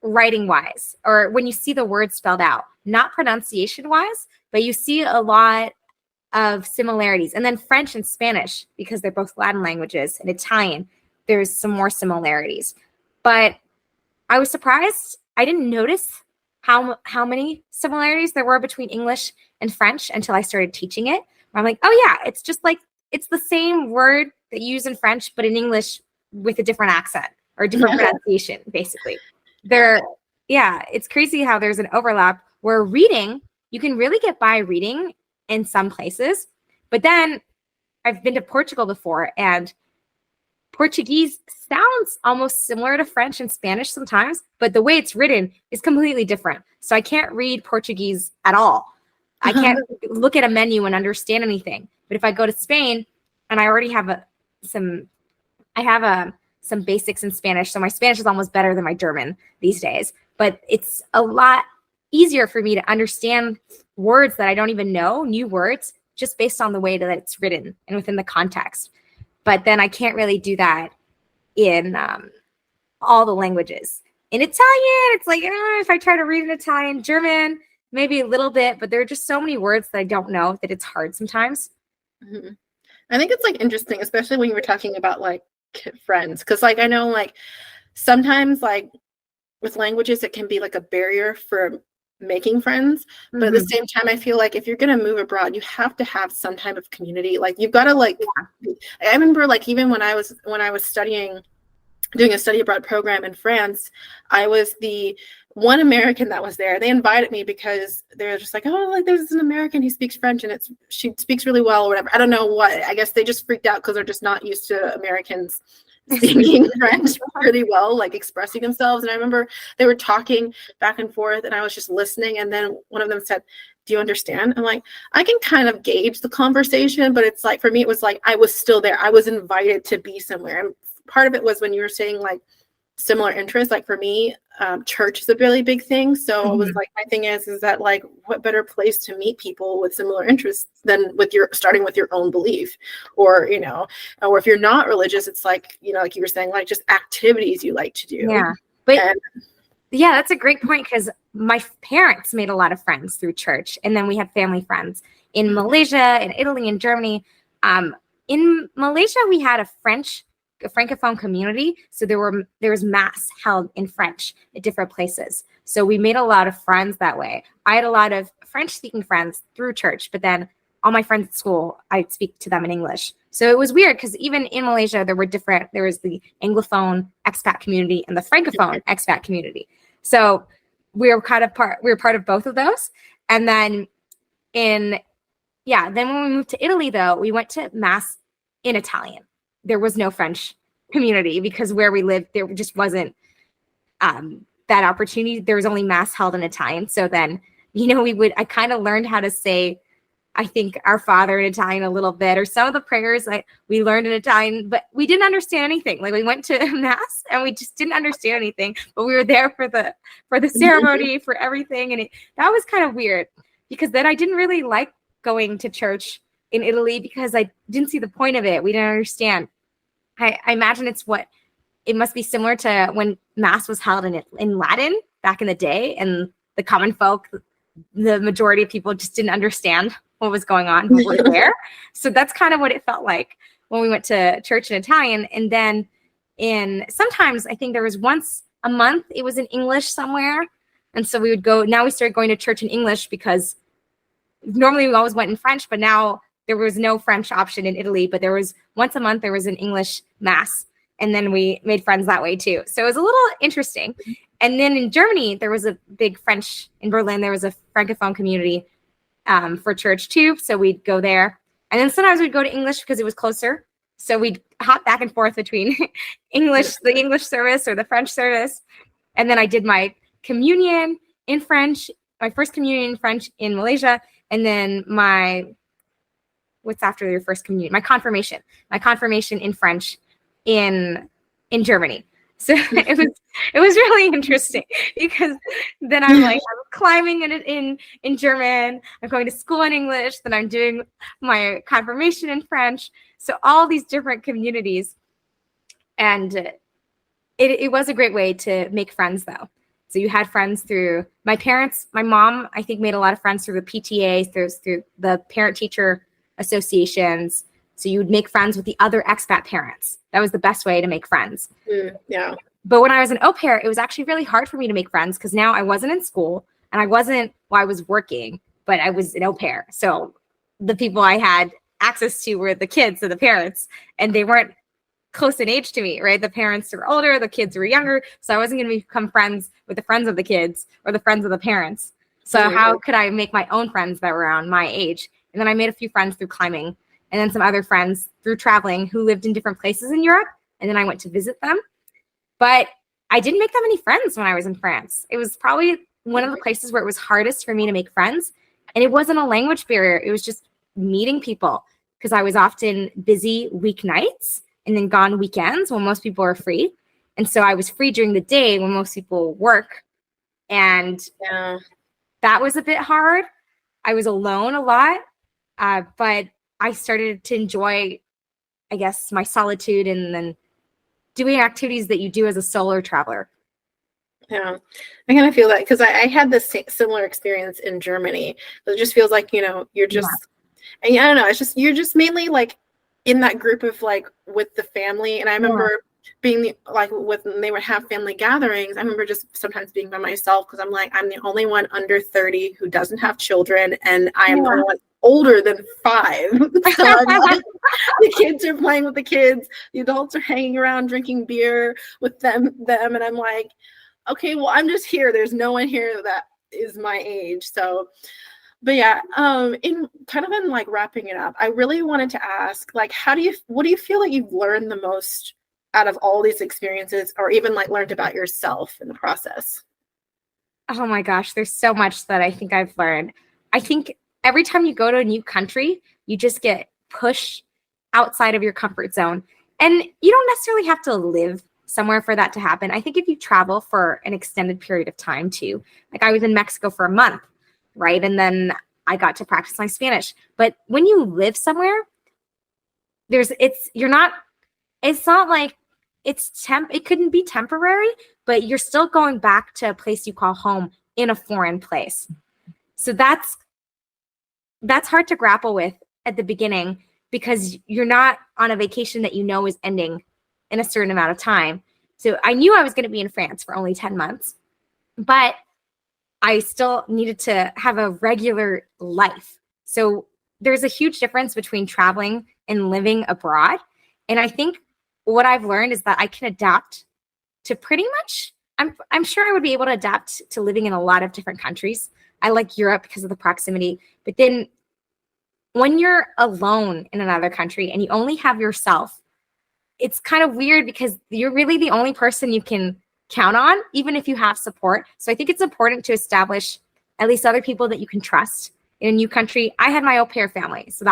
writing wise, or when you see the word spelled out, not pronunciation wise, but you see a lot of similarities. And then French and Spanish, because they're both Latin languages, and Italian, there's some more similarities. But I was surprised. I didn't notice how many similarities there were between English and French until I started teaching it. I'm like, oh yeah, it's just like, it's the same word that you use in French, but in English with a different accent or a different pronunciation, basically. It's crazy how there's an overlap where reading, you can really get by reading in some places. But then I've been to Portugal before, and Portuguese sounds almost similar to French and Spanish sometimes, but the way it's written is completely different. So I can't read Portuguese at all. I can't look at a menu and understand anything. But if I go to Spain, and I already have some basics in Spanish, so my Spanish is almost better than my German these days. But it's a lot easier for me to understand words that I don't even know, new words, just based on the way that it's written and within the context. But then I can't really do that in all the languages. In Italian, it's like, if I try to read in Italian, German, maybe a little bit, but there are just so many words that I don't know that it's hard sometimes. Mm-hmm. I think it's like interesting, especially when you were talking about like friends. Cause like, I know like sometimes like with languages, it can be like a barrier for making friends. But at the same time, I feel like if you're going to move abroad, you have to have some type of community. Like you've got to like, I remember like, even when I was doing a study abroad program in France, I was the one American that was there. They invited me because they're just like, oh, like there's an American, he speaks French and she speaks really well or whatever. I don't know what. I guess they just freaked out because they're just not used to Americans speaking French really well, like expressing themselves. And I remember they were talking back and forth and I was just listening. And then one of them said, do you understand? I'm like, I can kind of gauge the conversation, but it's like, for me, it was like, I was still there. I was invited to be somewhere. And part of it was when you were saying like similar interests, like for me, church is a really big thing. So it was like, my thing is that like, what better place to meet people with similar interests than starting with your own belief, or, or if you're not religious, it's like, like you were saying, like just activities you like to do. Yeah. But yeah, that's a great point, because my parents made a lot of friends through church. And then we had family friends in Malaysia, in Italy, and Germany. In Malaysia, we had a Francophone community. So there was mass held in French at different places. So we made a lot of friends that way. I had a lot of French speaking friends through church, but then all my friends at school, I'd speak to them in English. So it was weird because even in Malaysia, there was the Anglophone expat community and the Francophone expat community. So we were part of both of those. And then then when we moved to Italy, though, we went to mass in Italian. There was no French community because where we lived, there just wasn't that opportunity. There was only mass held in Italian. So then, I kind of learned how to say, I think, Our Father in Italian a little bit, or some of the prayers we learned in Italian, but we didn't understand anything. Like we went to mass and we just didn't understand anything, but we were there for the ceremony, for everything. And that was kind of weird, because then I didn't really like going to church in Italy because I didn't see the point of it. We didn't understand. I imagine it must be similar to when mass was held in Latin back in the day, and the common folk, the majority of people just didn't understand what was going on, but were there. So that's kind of what it felt like when we went to church in Italian. And then sometimes I think there was once a month, it was in English somewhere. And so we would go, now we started going to church in English because normally we always went in French, but now there was no French option in Italy, but there was once a month, there was an English mass. And then we made friends that way too. So it was a little interesting. And then in Germany, there was a big in Berlin, there was a Francophone community for church too. So we'd go there. And then sometimes we'd go to English because it was closer. So we'd hop back and forth between the English service or the French service. And then I did my communion in French, my first communion in French in Malaysia. And then what's after your first communion? My confirmation in French in Germany. So it was really interesting because then I'm climbing in German, I'm going to school in English, then I'm doing my confirmation in French. So all these different communities. And it was a great way to make friends, though. So you had friends through my parents. My mom, I think, made a lot of friends through the PTA, through the parent-teacher associations. So you would make friends with the other expat parents. That was the best way to make friends. Yeah. But when I was an au pair, it was actually really hard for me to make friends because now I wasn't in school and I was working, but I was an au pair. So the people I had access to were the kids and the parents, and they weren't close in age to me, right? The parents were older, the kids were younger. So I wasn't going to become friends with the friends of the kids or the friends of the parents. So how could I make my own friends that were around my age? And then I made a few friends through climbing and then some other friends through traveling who lived in different places in Europe. And then I went to visit them. But I didn't make that many friends when I was in France. It was probably one of the places where it was hardest for me to make friends. And it wasn't a language barrier. It was just meeting people because I was often busy weeknights and then gone weekends when most people are free. And so I was free during the day when most people work. And that was a bit hard. I was alone a lot, but I started to enjoy, I guess, my solitude and then doing activities that you do as a solo traveler. Yeah, I kind of feel that because I had this similar experience in Germany. It just feels like, you're just, and I don't know, it's just, you're just mainly like in that group of like with the family. And I remember being like when they would have family gatherings, I remember just sometimes being by myself because I'm like, I'm the only one under 30 who doesn't have children, and I am the only one older than 5. So I'm like, the kids are playing with the kids, the adults are hanging around drinking beer with them, and I'm like, okay, well, I'm just here. There's no one here that is my age. So, but yeah, in like wrapping it up, I really wanted to ask, like, what do you feel like you've learned the most out of all these experiences, or even like learned about yourself in the process? Oh my gosh, there's so much that I think I've learned. I think every time you go to a new country, you just get pushed outside of your comfort zone. And you don't necessarily have to live somewhere for that to happen. I think if you travel for an extended period of time too, like I was in Mexico for a month, right? And then I got to practice my Spanish. But when you live somewhere, it's not like it couldn't be temporary, but you're still going back to a place you call home in a foreign place. So that's hard to grapple with at the beginning because you're not on a vacation that is ending in a certain amount of time. So I knew I was going to be in France for only 10 months, but I still needed to have a regular life. So there's a huge difference between traveling and living abroad. And I think what I've learned is that I can adapt to pretty much, I'm sure I would be able to adapt to living in a lot of different countries. I like Europe because of the proximity, but then when you're alone in another country and you only have yourself, it's kind of weird because you're really the only person you can count on, even if you have support. So I think it's important to establish at least other people that you can trust in a new country. I had my au pair family. So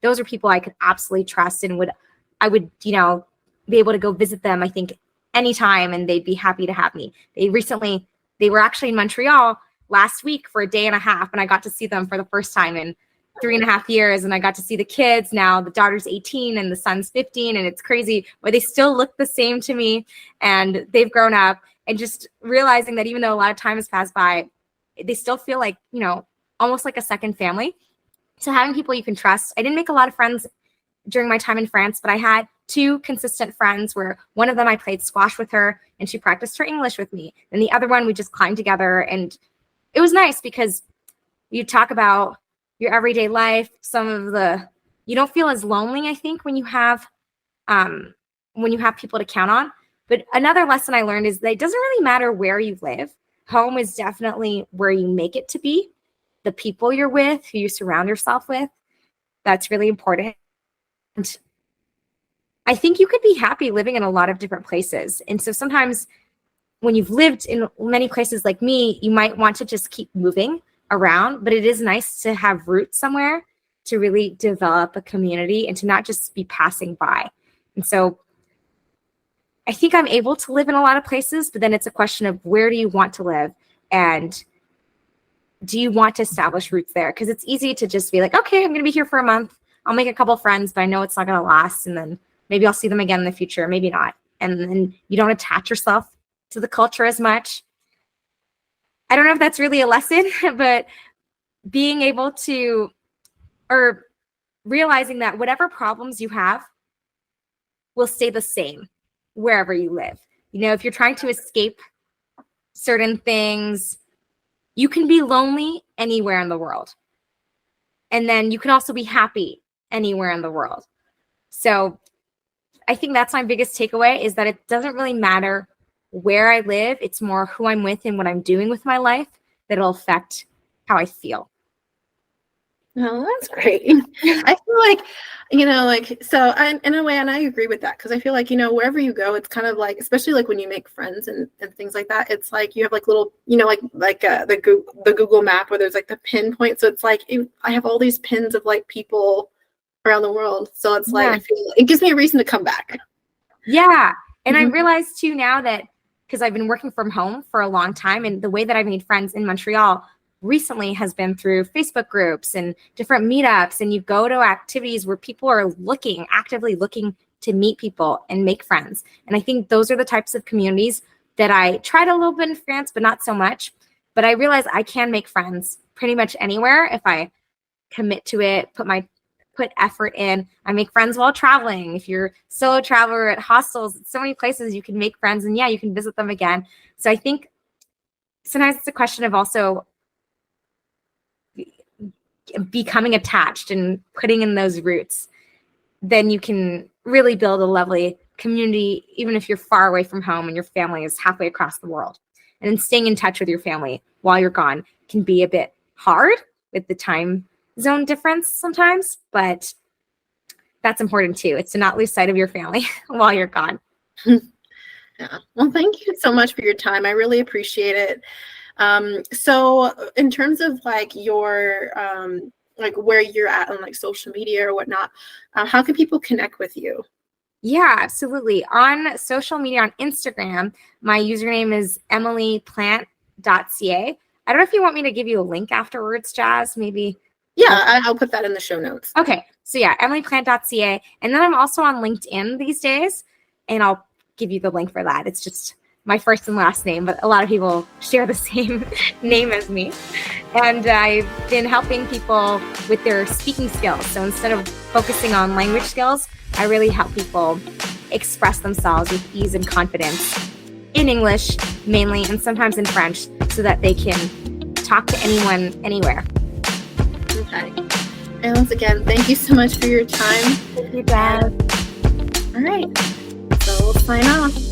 those are people I could absolutely trust and I would, be able to go visit them, I think, anytime, and they'd be happy to have me. They were actually in Montreal last week for a day and a half, and I got to see them for the first time in 3.5 years, and I got to see the kids. Now the daughter's 18 and the son's 15, and it's crazy, but they still look the same to me, and they've grown up. And just realizing that even though a lot of time has passed by, they still feel like, almost like a second family. So having people you can trust. I didn't make a lot of friends during my time in France, but I had 2 consistent friends where one of them I played squash with her and she practiced her English with me. And the other one, we just climbed together. And it was nice because you talk about your everyday life. You don't feel as lonely, I think, when you have people to count on. But another lesson I learned is that it doesn't really matter where you live. Home is definitely where you make it to be. The people you're with, who you surround yourself with, that's really important. And I think you could be happy living in a lot of different places. And so sometimes when you've lived in many places like me, you might want to just keep moving around, but it is nice to have roots somewhere to really develop a community and to not just be passing by. And so I think I'm able to live in a lot of places, but then it's a question of where do you want to live? And do you want to establish roots there? Because it's easy to just be like, okay, I'm going to be here for a month. I'll make a couple friends, but I know it's not going to last. And then maybe I'll see them again in the future, maybe not. And then you don't attach yourself to the culture as much. I don't know if that's really a lesson, but being able to, or realizing that whatever problems you have will stay the same wherever you live. You know, if you're trying to escape certain things, you can be lonely anywhere in the world. And then you can also be happy anywhere in the world. So I think that's my biggest takeaway, is that it doesn't really matter where I live. It's more who I'm with and what I'm doing with my life that'll affect how I feel. Oh, that's great. I feel like, in a way, and I agree with that, because I feel like, wherever you go, it's kind of like, especially like when you make friends and things like that, it's like you have like little, the Google map where there's like the pinpoint. So it's like, I have all these pins of like people around the world. So it's like, I feel like it gives me a reason to come back. Yeah. And I realized too now that, because I've been working from home for a long time, and the way that I made friends in Montreal recently has been through Facebook groups and different meetups. And you go to activities where people are actively looking to meet people and make friends. And I think those are the types of communities that I tried a little bit in France, but not so much. But I realized I can make friends pretty much anywhere if I commit to it, put effort in. I make friends while traveling. If you're a solo traveler at hostels, so many places you can make friends, and you can visit them again. So I think sometimes it's a question of also becoming attached and putting in those roots. Then you can really build a lovely community, even if you're far away from home and your family is halfway across the world. And then staying in touch with your family while you're gone can be a bit hard with the time zone difference sometimes, but that's important too. It's to not lose sight of your family while you're gone. Yeah. Well, thank you so much for your time. I really appreciate it. So in terms of like your, like where you're at on like social media or whatnot, how can people connect with you? Yeah, absolutely. On social media, on Instagram, my username is emilieplante.ca. I don't know if you want me to give you a link afterwards, Jazz, maybe. Yeah, I'll put that in the show notes. Okay. So yeah, emilyplante.ca. And then I'm also on LinkedIn these days, and I'll give you the link for that. It's just my first and last name, but a lot of people share the same name as me. And I've been helping people with their speaking skills. So instead of focusing on language skills, I really help people express themselves with ease and confidence in English mainly, and sometimes in French, so that they can talk to anyone, anywhere. Okay. And once again, thank you so much for your time. Thank you, Dad. All right. So we'll sign off.